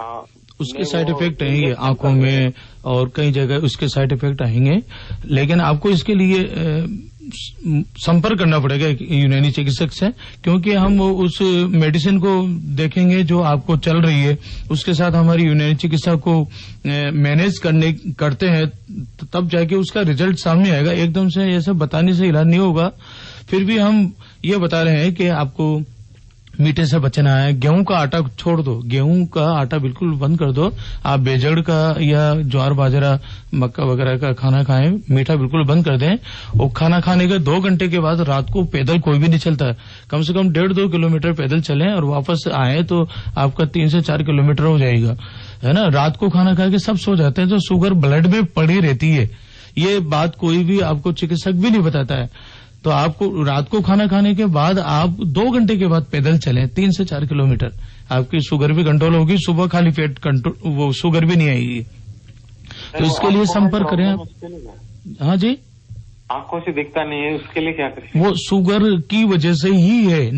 S15: हाँ,
S7: उसके साइड इफेक्ट आएंगे आंखों में और कई जगह उसके साइड इफेक्ट आएंगे, लेकिन आपको इसके लिए संपर्क करना पड़ेगा एक यूनानी चिकित्सक से, क्योंकि हम उस मेडिसिन को देखेंगे जो आपको चल रही है, उसके साथ हमारी यूनानी चिकित्सा को मैनेज करते हैं, तब जाके उसका रिजल्ट सामने आएगा। एकदम से ये सब बताने से इलाज नहीं होगा। फिर भी हम ये बता रहे हैं कि आपको मीठे से बचना है। गेहूं का आटा छोड़ दो, गेहूं का आटा बिल्कुल बंद कर दो। आप बेजड़ का या ज्वार बाजरा मक्का वगैरह का खाना खाएं, मीठा बिल्कुल बंद कर दें। और खाना खाने के 2 घंटे के बाद रात को पैदल कोई भी नहीं चलता है, कम से कम 1.5-2 किलोमीटर पैदल चलें और वापस आए तो आपका 3 से 4 किलोमीटर हो जाएगा, है ना। रात को खाना खा के सब सो जाते हैं तो शुगर ब्लड में पड़ी रहती है। ये बात कोई भी आपको चिकित्सक भी नहीं बताता है। तो आपको रात को खाना खाने के बाद आप 2 घंटे के बाद पैदल चलें 3 से 4 किलोमीटर, आपकी शुगर भी कंट्रोल होगी। सुबह खाली पेट वो शुगर भी नहीं आएगी। तो इसके लिए संपर्क करें आप। हाँ जी,
S15: आंखों से दिखता नहीं है, उसके लिए क्या करें?
S7: वो शुगर की वजह से ही है,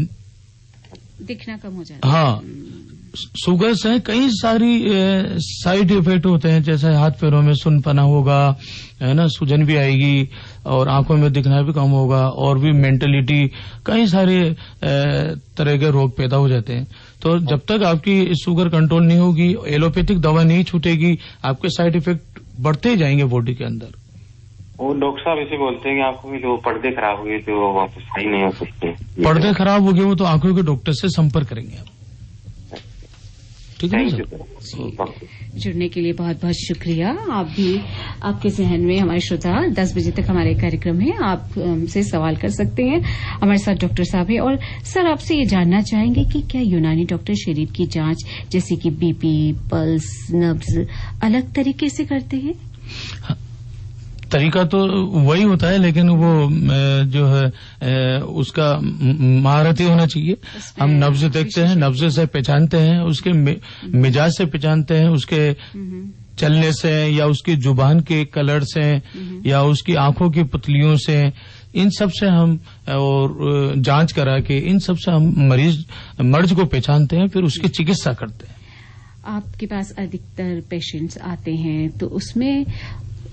S3: दिखना कम हो जाता है।
S7: हाँ, शुगर से कई सारी साइड इफेक्ट होते हैं, जैसे हाथ पैरों में सुनपना होगा, है ना, सूजन भी आएगी और आंखों में दिखना भी कम होगा, और भी मेंटलिटी, कई सारे तरह के रोग पैदा हो जाते हैं। तो जब तक आपकी शुगर कंट्रोल नहीं होगी, एलोपैथिक दवा नहीं छूटेगी, आपके साइड इफेक्ट बढ़ते ही जाएंगे बॉडी के अंदर।
S15: वो डॉक्टर साहब ऐसे बोलते हैं कि आंखों में जो पर्दे खराब हुए थे वो वापस सही नहीं हो सकते।
S7: पर्दे खराब हो गए वो तो आंखों के डॉक्टर से संपर्क करेंगे आप। ठीक है सर।
S3: जुड़ने के लिए बहुत बहुत शुक्रिया। आप भी, आपके जहन में हमारे श्रोता 10 बजे तक हमारे कार्यक्रम है, आप हमसे सवाल कर सकते हैं। हमारे साथ डॉक्टर साहब हैं और सर आपसे ये जानना चाहेंगे कि क्या यूनानी डॉक्टर शरीर की जांच जैसे कि बीपी, पल्स, नब्ज अलग तरीके से करते हैं?
S7: तरीका तो वही होता है, लेकिन वो जो है उसका महारत ही होना चाहिए। हम नब्ज देखते हैं, नब्ज से पहचानते हैं, उसके मिजाज से पहचानते हैं, उसके चलने से या उसकी जुबान के कलर से या उसकी आंखों की पुतलियों से, इन सब से हम और जांच करा के इन सब से हम मर्ज को पहचानते हैं, फिर उसकी चिकित्सा करते हैं।
S3: आपके पास अधिकतर पेशेंट्स आते हैं तो उसमें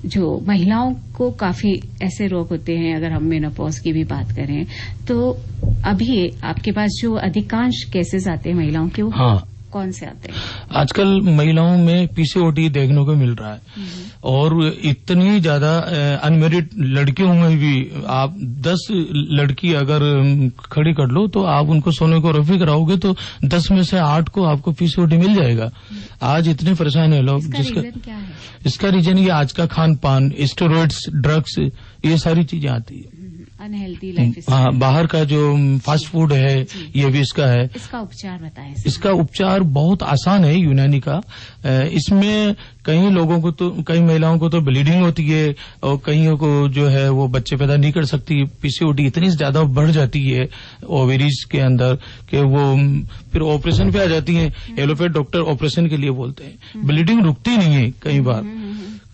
S3: जो महिलाओं को काफी ऐसे रोग होते हैं, अगर हम मेनोपॉज की भी बात करें तो अभी आपके पास जो अधिकांश केसेस आते हैं महिलाओं के, वो
S7: हाँ,
S3: कौन से आते हैं?
S7: आजकल महिलाओं में पीसीओडी देखने को मिल रहा है, और इतनी ज्यादा अनमेरिड लड़कियों में भी आप 10 लड़की अगर खड़ी कर लो तो आप उनको सोनोग्राफी कराओगे तो 10 में से 8 को आपको पीसीओडी मिल जाएगा। आज इतने परेशान है लोग। इसका रीजन ये आज का खान पान, स्टेरॉइड्स, ड्रग्स, ये सारी चीजें आती है।
S3: Unhealthy life.
S7: हाँ, बाहर का जो फास्ट फूड है ये भी इसका है।
S3: इसका उपचार बताएं।
S7: इसका उपचार बहुत आसान है यूनानी का। इसमें कई लोगों को तो, कई महिलाओं को तो ब्लीडिंग होती है और कईयों को जो है वो बच्चे पैदा नहीं कर सकती। पीसीओडी इतनी ज्यादा बढ़ जाती है ओवेरीज के अंदर कि वो फिर ऑपरेशन पे आ जाती है। एलोपैथ डॉक्टर ऑपरेशन के लिए बोलते हैं। ब्लीडिंग रुकती नहीं है कई बार।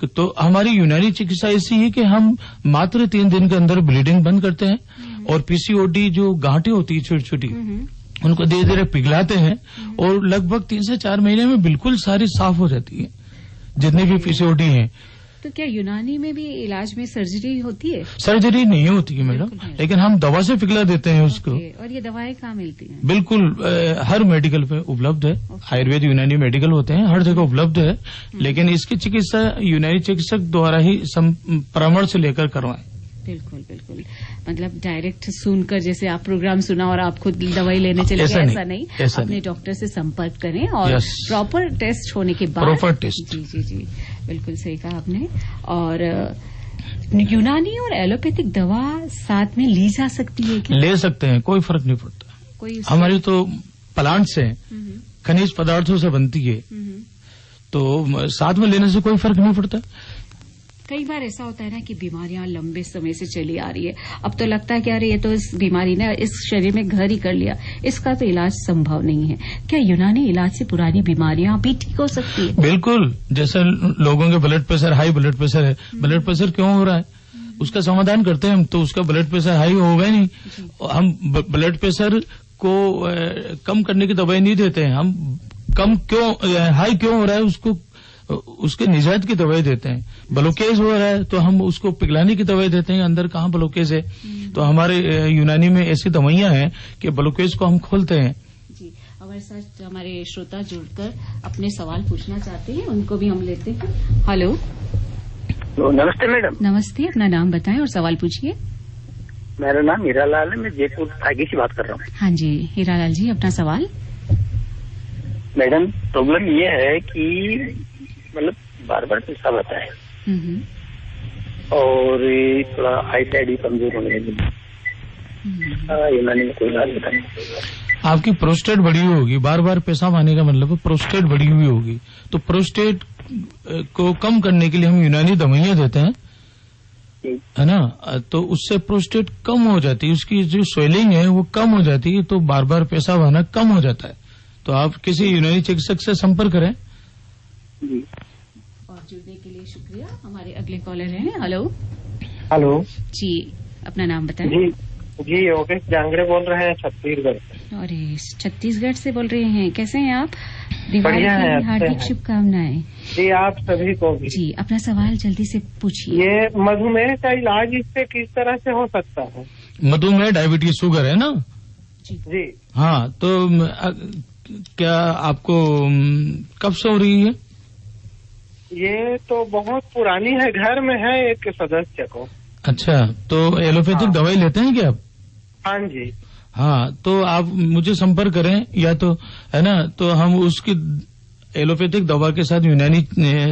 S7: तो हमारी यूनानी चिकित्सा ऐसी है कि हम मात्र 3 दिन के अंदर ब्लीडिंग बंद करते हैं और पीसीओडी जो गांठें होती है छोटी छोटी उनको धीरे धीरे पिघलाते हैं और लगभग 3 से 4 महीने में बिल्कुल सारी साफ हो जाती है जितने भी पीसीओडी हैं।
S3: तो क्या यूनानी में भी इलाज में सर्जरी होती है?
S7: सर्जरी नहीं होती है मैडम, लेकिन हम दवा से पिघला देते हैं उसको।
S3: और ये दवाएं कहाँ मिलती हैं?
S7: बिल्कुल हर मेडिकल पे उपलब्ध है। आयुर्वेद यूनानी मेडिकल होते हैं, हर जगह उपलब्ध है। लेकिन इसकी चिकित्सा यूनानी चिकित्सक द्वारा ही परामर्श लेकर करवाएं।
S3: बिल्कुल बिल्कुल, मतलब डायरेक्ट सुनकर जैसे आप प्रोग्राम सुना और आप खुद दवाई लेने चले गए, ऐसा नहीं। अपने डॉक्टर से संपर्क करें और प्रॉपर टेस्ट होने के बाद।
S7: Proper test.
S3: जी जी जी, बिल्कुल सही कहा आपने। और यूनानी और एलोपैथिक दवा साथ में ली जा सकती है क्या?
S7: ले सकते हैं, कोई फर्क नहीं पड़ता। हमारी तो प्लांट से खनिज पदार्थों से बनती है, तो साथ में लेने से कोई फर्क नहीं पड़ता।
S3: कई बार ऐसा होता है ना कि बीमारियां लंबे समय से चली आ रही है, अब तो लगता है कि अरे ये तो इस बीमारी ने इस शरीर में घर ही कर लिया, इसका तो इलाज संभव नहीं है। क्या यूनानी इलाज से पुरानी बीमारियां भी ठीक हो सकती है?
S7: बिल्कुल। जैसे लोगों के blood pressure, high blood pressure है, ब्लड प्रेशर क्यों हो रहा है उसका समाधान करते हैं हम, तो उसका ब्लड प्रेशर हाई होगा ही नहीं। हम ब्लड प्रेशर को कम करने की दवाई नहीं देते हैं, हम हाई क्यों हो रहा है उसके निजात की दवाई देते हैं। ब्लॉकेज हो रहा है तो हम उसको पिघलाने की दवाई देते हैं, अंदर कहाँ ब्लॉकेज है। तो हमारे यूनानी में ऐसी दवाइयां हैं कि ब्लॉकेज को हम खोलते हैं।
S3: जी, हमारे साथ हमारे श्रोता जुड़कर अपने सवाल पूछना चाहते हैं, उनको भी हम लेते हैं। हेलो।
S16: नमस्ते मैडम।
S3: नमस्ते, अपना नाम बताएं और सवाल पूछिए।
S16: मेरा नाम हीरालाल है, मैं जयपुर आगे से बात कर रहा हूँ।
S3: हाँ जी हीरालाल जी, अपना सवाल।
S16: मैडम प्रॉब्लम ये है कि मतलब बार बार पेशाब आता है और थोड़ा आईसाइट भी कमजोर होने लगी। यूनानी में कोई इलाज बताएं।
S7: आपकी प्रोस्टेट बढ़ी हुई होगी, बार बार पेशाब आने का मतलब प्रोस्टेट बढ़ी हुई होगी। तो प्रोस्टेट को कम करने के लिए हम यूनानी दवाइयां देते हैं, है ना। तो उससे प्रोस्टेट कम हो जाती है, उसकी जो स्वेलिंग है वो कम हो जाती है, तो बार बार पेशाब आना कम हो जाता है। तो आप किसी यूनानी चिकित्सक से संपर्क करें।
S16: जी।
S3: और जुड़ने के लिए शुक्रिया। हमारे अगले कॉलर हैं। हेलो।
S17: हेलो
S3: जी, अपना नाम बताएं।
S17: जी जी, योगेश जांगड़े बोल रहे हैं छत्तीसगढ़।
S3: अरे छत्तीसगढ़ से बोल रहे हैं, कैसे हैं आप?
S17: बढ़िया है,
S3: हार्दिक शुभकामनाएं।
S17: जी आप सभी को भी।
S3: जी, अपना सवाल जल्दी से पूछिए।
S17: ये मधुमेह का इलाज इससे किस तरह से हो सकता है?
S7: मधुमेह डायबिटीज शुगर है ना
S17: जी।
S7: हाँ, तो क्या आपको कब से हो रही है?
S17: ये तो बहुत पुरानी है, घर में है एक सदस्य को।
S7: अच्छा, तो एलोपैथिक दवाई लेते हैं क्या आप?
S17: हाँ जी।
S7: हाँ, तो आप मुझे संपर्क करें, या तो है ना, तो हम उसकी एलोपैथिक दवा के साथ यूनानी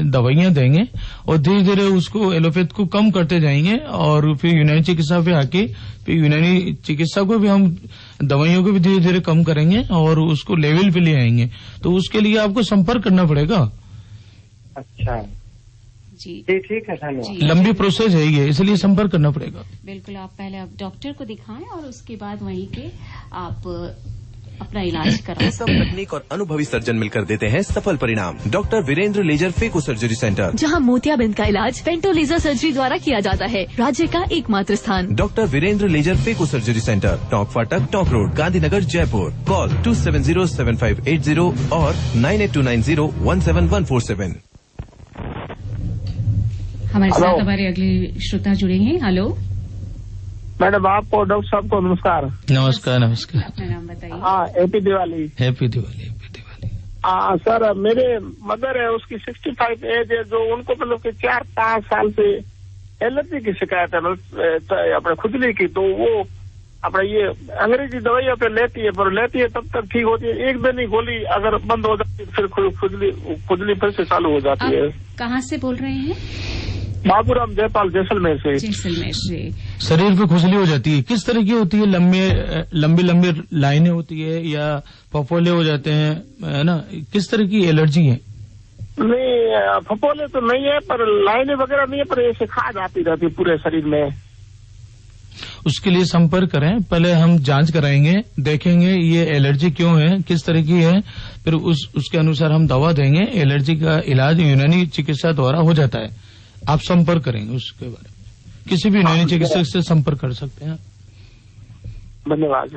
S7: दवाइयां देंगे और धीरे धीरे उसको एलोपैथ को कम करते जाएंगे और फिर यूनानी चिकित्सा पे आके फिर यूनानी चिकित्सा को भी हम दवाइयों को भी धीरे धीरे कम करेंगे और उसको लेवल पे ले आएंगे। तो उसके लिए आपको संपर्क करना पड़ेगा।
S17: अच्छा
S3: जी,
S17: ठीक है, धन्यवाद।
S7: लंबी प्रोसेस है ये, इसलिए संपर्क करना पड़ेगा।
S3: बिल्कुल, आप पहले आप डॉक्टर को दिखाएं और उसके बाद वहीं के आप अपना इलाज कराएं।
S10: सब तकनीक और अनुभवी सर्जन मिलकर देते हैं सफल परिणाम। Doctor Virendra laser phaco surgery centre,
S14: जहां मोतियाबिंद का इलाज पेंटो लेजर सर्जरी द्वारा किया जाता है। राज्य का एकमात्र स्थान।
S10: Doctor Virendra laser phaco surgery centre, Tonk Phatak, Tonk road, Gandhinagar, Jaipur. Call 2707580 और 9829017147।
S3: हमारे साथ हमारे अगले श्रोता जुड़े हैं। हेलो
S17: मैडम, आपको डॉक्टर साहब को नमस्कार।
S7: नमस्कार नमस्कार।
S3: अपना नाम बताइए।
S17: हाँ, happy Diwali.
S7: Happy Diwali. Happy Diwali.
S17: Sir, मेरे मदर है, उसकी 65 एज है, जो उनको मतलब कि 4-5 साल से एलर्जी की शिकायत है, अपने खुजली की। तो वो अपना ये अंग्रेजी दवाइयाँ पे लेती है, पर लेती है तब तक ठीक होती है, एक दिन ही गोली अगर बंद हो जाती है फिर खुजली फिर से चालू हो जाती है।
S3: कहाँ से बोल रहे हैं?
S17: बाबूराम जयपाल जैसलमेर से।
S3: जैसलमेर से
S7: शरीर पे खुजली हो जाती है, किस तरह की होती है? लंबी लंबी लाइनें होती है या फफोले हो जाते हैं, है ना? किस तरह की एलर्जी है?
S17: नहीं, फफोले तो नहीं है, पर लाइनें वगैरह नहीं है, पर ऐसे खाज आती रहती है पूरे शरीर में।
S7: उसके लिए संपर्क करें, पहले हम जांच कराएंगे, देखेंगे ये एलर्जी क्यों है, किस तरह की है, फिर उसके अनुसार हम दवा देंगे। एलर्जी का इलाज यूनानी चिकित्सा द्वारा हो जाता है। आप संपर्क करेंगे उसके बारे में, किसी भी यूनानी चिकित्सक से संपर्क कर सकते हैं।
S17: धन्यवाद।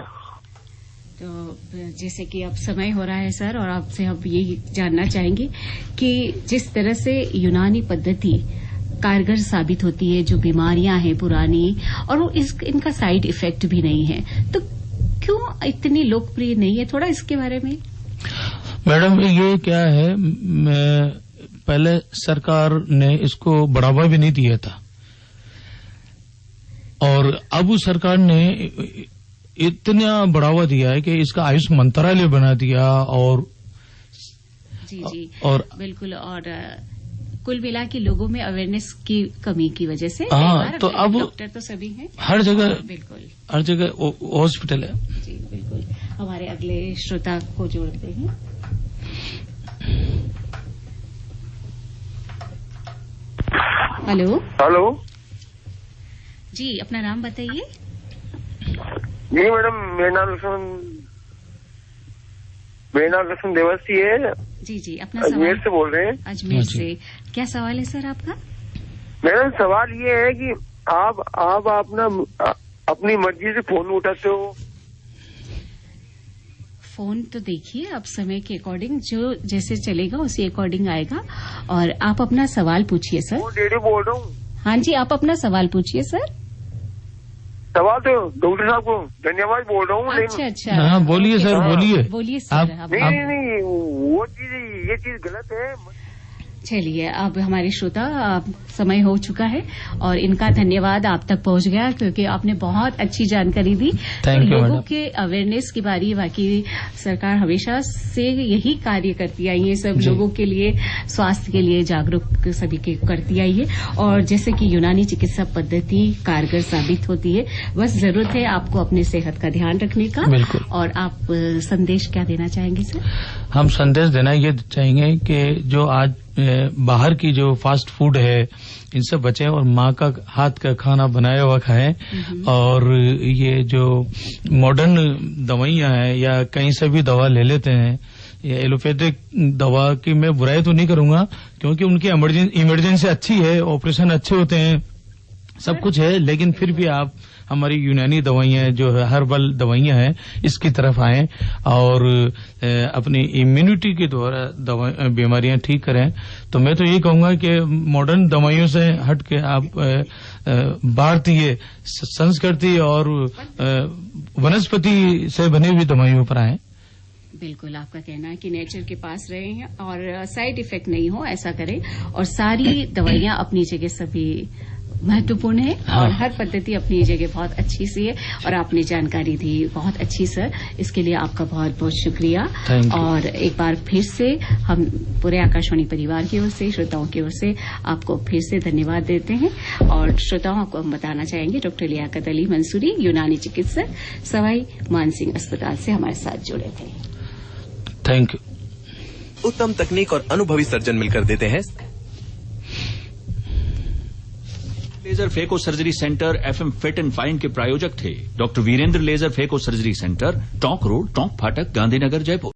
S3: तो जैसे कि अब समय हो रहा है सर, और आपसे हम यही जानना चाहेंगे कि जिस तरह से यूनानी पद्धति कारगर साबित होती है, जो बीमारियां हैं पुरानी, और वो इनका साइड इफेक्ट भी नहीं है, तो क्यों इतनी लोकप्रिय नहीं है? थोड़ा इसके बारे में।
S7: मैडम, ये क्या है, पहले सरकार ने इसको बढ़ावा भी नहीं दिया था, और अब सरकार ने इतना बढ़ावा दिया है कि इसका आयुष मंत्रालय बना दिया। और
S3: जी और बिल्कुल, और कुल मिला के लोगों में अवेयरनेस की कमी की वजह से
S7: तो अब
S3: डॉक्टर तो सभी हैं,
S7: हर जगह,
S3: बिल्कुल
S7: हर जगह हॉस्पिटल है।
S3: जी बिल्कुल। हमारे अगले श्रोता को जोड़ते हैं। हेलो जी, अपना नाम बताइए।
S18: जी मैडम, मेरा नाम लक्ष्मण देवस्थी है।
S3: जी, अपना
S18: अजमेर से बोल रहे हैं।
S3: अजमेर से क्या सवाल है सर आपका?
S18: मैडम, सवाल ये है कि आप अपनी मर्जी से फोन उठाते हो।
S3: फोन तो देखिए, अब समय के अकॉर्डिंग जो जैसे चलेगा उसी अकॉर्डिंग आएगा, और आप अपना सवाल पूछिए सर।
S18: डेडी बोल रहा हूँ।
S3: हाँ जी, आप अपना सवाल पूछिए सर।
S18: सवाल तो डॉक्टर साहब को धन्यवाद बोल रहा हूँ।
S3: अच्छा,
S7: हाँ बोलिए सर,
S3: बोलिए सर।
S18: नहीं, वो चीज, ये चीज गलत है।
S3: चलिए, अब हमारे श्रोता, समय हो चुका है और इनका धन्यवाद आप तक पहुंच गया, क्योंकि आपने बहुत अच्छी जानकारी दी। लोगों के अवेयरनेस की बारी, बाकी सरकार हमेशा से यही कार्य करती आई है, सब लोगों के लिए, स्वास्थ्य के लिए जागरूक सभी के करती आई है। और जैसे कि यूनानी चिकित्सा पद्धति कारगर साबित होती है, बस जरूरत है आपको अपने सेहत का ध्यान रखने का। और आप संदेश क्या देना चाहेंगे सर?
S7: हम संदेश देना ये चाहेंगे कि जो आज बाहर की जो फास्ट फूड है, इनसे बचें और माँ का हाथ का खाना बनाया हुआ खाएं। और ये जो मॉडर्न दवाइयाँ हैं, या कहीं से भी दवा ले लेते हैं, ये एलोपैथिक दवा की मैं बुराई तो नहीं करूंगा, क्योंकि उनकी इमरजेंसी अच्छी है, ऑपरेशन अच्छे होते हैं, सब कुछ है, लेकिन फिर भी आप हमारी यूनानी दवाइयाँ जो है, हर्बल दवाइयाँ हैं, इसकी तरफ आएं और अपनी इम्यूनिटी के द्वारा बीमारियां ठीक करें। तो मैं तो ये कहूंगा कि मॉडर्न दवाइयों से हट के आप भारतीय संस्कृति और वनस्पति से बनी हुई दवाइयों पर आएं।
S3: बिल्कुल, आपका कहना है कि नेचर के पास रहे हैं और साइड इफेक्ट नहीं हो, ऐसा करें। और सारी दवाइयां अपनी जगह सभी महत्वपूर्ण है, और हर पद्धति अपनी जगह बहुत अच्छी सी है, और आपने जानकारी दी बहुत अच्छी सर, इसके लिए आपका बहुत बहुत शुक्रिया। और एक बार फिर से हम पूरे आकाशवाणी परिवार की ओर से, श्रोताओं की ओर से आपको फिर से धन्यवाद देते हैं। और श्रोताओं को हम बताना चाहेंगे, डॉक्टर लियाकत अली मंसूरी, यूनानी चिकित्सक, सवाई मानसिंह अस्पताल से हमारे साथ जुड़े थे।
S7: Thank you.
S10: उत्तम तकनीक और अनुभवी सर्जन मिलकर देते हैं
S4: laser phaco surgery centre FM fit and fine के प्रायोजक थे doctor Virendra laser phaco surgery centre, Tonk road, Tonk फाटक, गांधीनगर, जयपुर।